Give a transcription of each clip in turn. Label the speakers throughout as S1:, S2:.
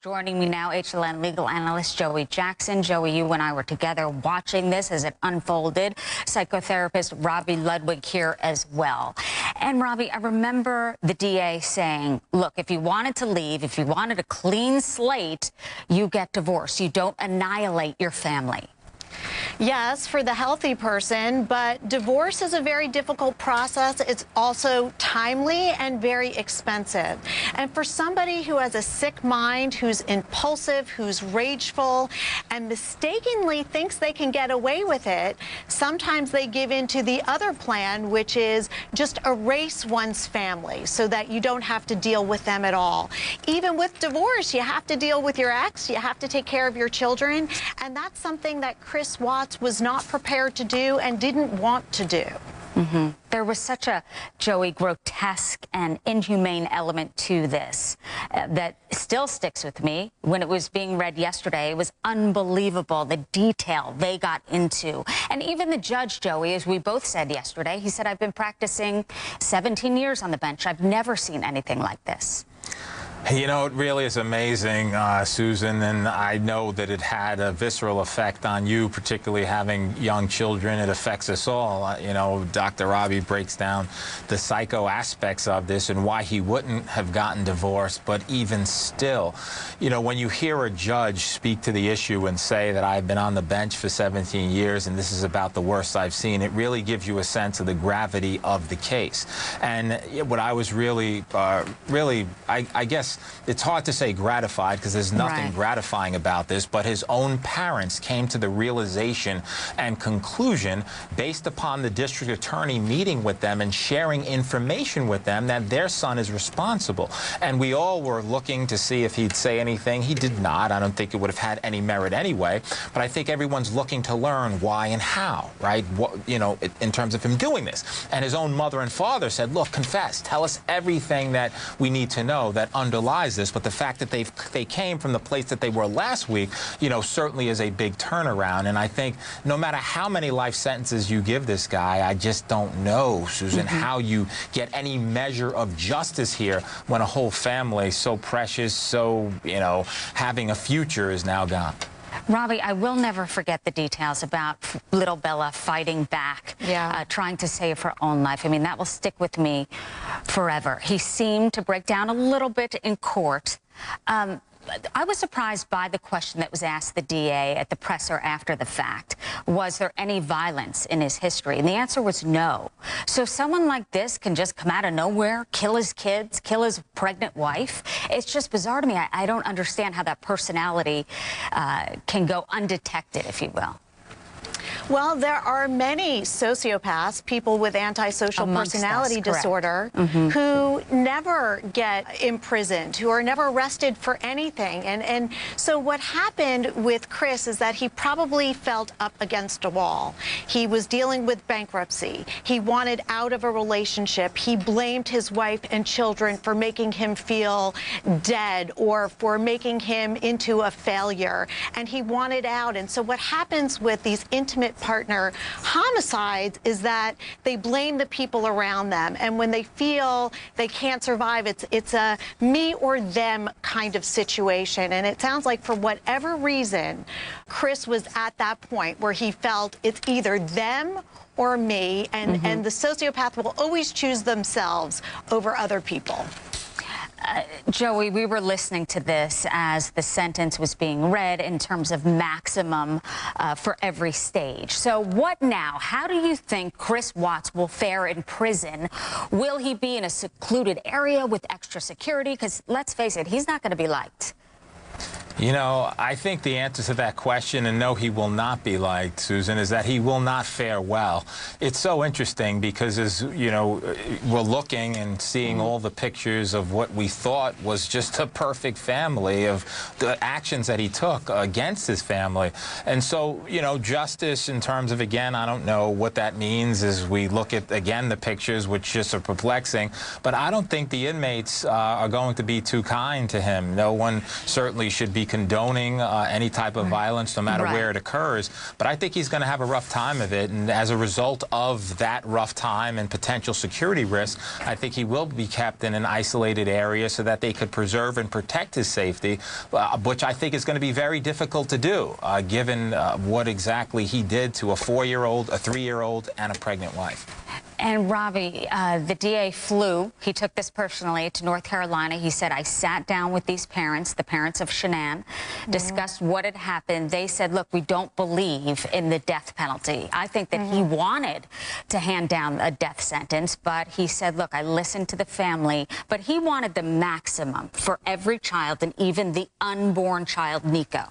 S1: Joining me now, HLN legal analyst Joey Jackson. Joey, you and I were together watching this as it unfolded. Psychotherapist Robi Ludwig here as well. And Robi, I remember the DA saying, look, if you wanted to leave, if you wanted a clean slate, you get divorced. You don't annihilate your family.
S2: Yes, for the healthy person, but divorce is a very difficult process. It's also timely and very expensive. And for somebody who has a sick mind, who's impulsive, who's rageful, and mistakenly thinks they can get away with it, sometimes they give in to the other plan, which is just erase one's family so that you don't have to deal with them at all. Even with divorce, you have to deal with your ex, you have to take care of your children, and that's something that Chris Watts was not prepared to do and didn't want to do.
S1: There was such a, Joey, grotesque and inhumane element to this that still sticks with me. When it was being read yesterday, it was unbelievable, the detail they got into. And even the judge, Joey, as we both said yesterday, he said, I've been practicing 17 years on the bench. I've never seen anything like this.
S3: You know, it really is amazing, Susan, and I know that it had a visceral effect on you, particularly having young children. It affects us all. You know, Dr. Robi breaks down the psycho aspects of this and why he wouldn't have gotten divorced. But even still, you know, when you hear a judge speak to the issue and say that I've been on the bench for 17 years and this is about the worst I've seen, it really gives you a sense of the gravity of the case. And what I was really, I guess, it's hard to say gratified because there's nothing gratifying about this, but his own parents came to the realization and conclusion based upon the district attorney meeting with them and sharing information with them that their son is responsible. And we all were looking to see if he'd say anything. He did not. I don't think it would have had any merit anyway, but I think everyone's looking to learn why and how, right? What, you know, in terms of him doing this. And his own mother and father said, look, confess, tell us everything that we need to know that underlies this, but the fact that they came from the place that they were last week, you know, certainly is a big turnaround. And I think no matter how many life sentences you give this guy, I just don't know, Susan, how you get any measure of justice here when a whole family so precious, so, you know, having a future is now gone.
S1: Robi, I will never forget the details about little Bella fighting back, trying to save her own life. I mean, that will stick with me forever. He seemed to break down a little bit in court. I was surprised by the question that was asked the DA at the presser after the fact. Was there any violence in his history? And the answer was no. So someone like this can just come out of nowhere, kill his kids, kill his pregnant wife. It's just bizarre to me. I don't understand how that personality can go undetected, if you will.
S2: Well, there are many sociopaths, people with antisocial personality disorder, who never get imprisoned, who are never arrested for anything. And so what happened with Chris is that he probably felt up against a wall. He was dealing with bankruptcy. He wanted out of a relationship. He blamed his wife and children for making him feel dead or for making him into a failure. And he wanted out. And so what happens with these intimate partner homicides is that they blame the people around them, and when they feel they can't survive, it's a me or them kind of situation. And it sounds like for whatever reason Chris was at that point where he felt it's either them or me, and the sociopath will always choose themselves over other people.
S1: Joey, we were listening to this as the sentence was being read in terms of maximum for every stage. So what now? How do you think Chris Watts will fare in prison? Will he be in a secluded area with extra security? Because let's face it, he's not going to be liked.
S3: You know, I think the answer to that question, and no, he will not be liked, Susan, is that he will not fare well. It's so interesting because, as you know, we're looking and seeing all the pictures of what we thought was just a perfect family, of the actions that he took against his family. And so, you know, justice in terms of, again, I don't know what that means as we look at, again, the pictures, which just are perplexing. But I don't think the inmates are going to be too kind to him. No one certainly should be condoning any type of violence, no matter where it occurs. But I think he's going to have a rough time of it. And as a result of that rough time and potential security risk, I think he will be kept in an isolated area so that they could preserve and protect his safety, which I think is going to be very difficult to do, given what exactly he did to a 4-year-old, a 3-year-old, and a pregnant wife.
S1: And Robbie, the DA flew, he took this personally, to North Carolina. He said, I sat down with these parents, the parents of Shanann, discussed what had happened. They said, look, we don't believe in the death penalty. I think that he wanted to hand down a death sentence, but he said, look, I listened to the family, but he wanted the maximum for every child, and even the unborn child, Nico.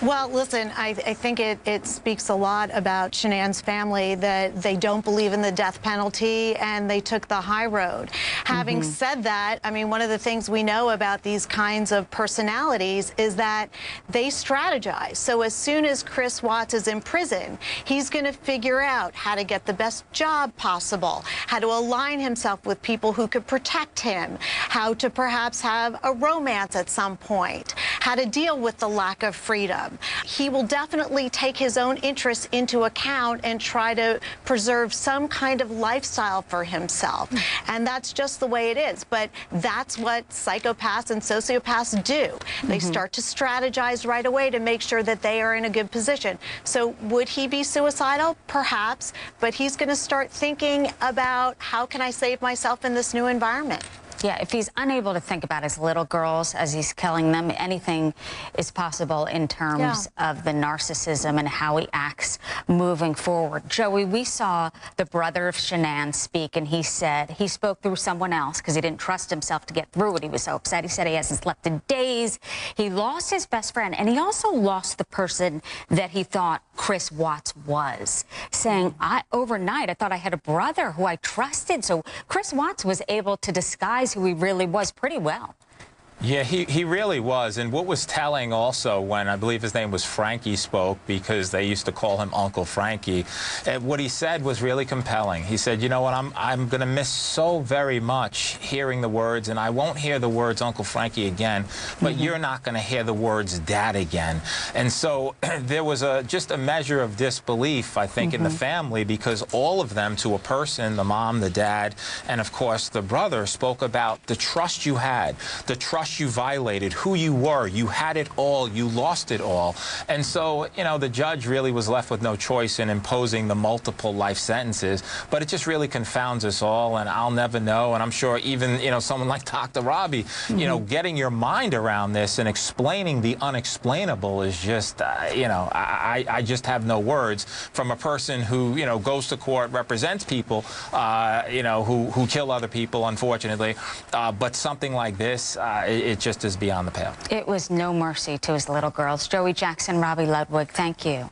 S2: Well, listen, I think it speaks a lot about Shanann's family that they don't believe in the death penalty and they took the high road. Having said that, I mean, one of the things we know about these kinds of personalities is that they strategize. So as soon as Chris Watts is in prison, he's going to figure out how to get the best job possible, how to align himself with people who could protect him, how to perhaps have a romance at some point, how to deal with the lack of freedom. He will definitely take his own interests into account and try to preserve some kind of lifestyle for himself. And that's just the way it is. But that's what psychopaths and sociopaths do. They start to strategize right away to make sure that they are in a good position. So would he be suicidal? Perhaps. But he's going to start thinking about, how can I save myself in this new environment?
S1: Yeah, if he's unable to think about his little girls as he's killing them, anything is possible in terms of the narcissism and how he acts moving forward. Joey, we saw the brother of Shanann speak, and he said he spoke through someone else because he didn't trust himself to get through it. He was so upset. He said he hasn't slept in days. He lost his best friend, and he also lost the person that he thought Chris Watts was, saying, overnight, I thought I had a brother who I trusted. So Chris Watts was able to disguise who he really was pretty well.
S3: Yeah, he really was. And what was telling also, when I believe his name was Frankie spoke, because they used to call him Uncle Frankie, what he said was really compelling. He said, you know what, I'm going to miss so very much hearing the words, and I won't hear the words Uncle Frankie again, but you're not going to hear the words Dad again. And so there was just a measure of disbelief, I think, in the family, because all of them, to a person, the mom, the dad, and of course the brother, spoke about the trust you had, the trust you violated, who you were. You had it all. You lost it all. And so, you know, the judge really was left with no choice in imposing the multiple life sentences. But it just really confounds us all, and I'll never know. And I'm sure even, you know, someone like Dr. Robi, you know, getting your mind around this and explaining the unexplainable is just, you know, I just have no words from a person who, you know, goes to court, represents people, you know, who kill other people, unfortunately. But something like this, it just is beyond the pale.
S1: It was no mercy to his little girls. Joey Jackson, Robi Ludwig, thank you.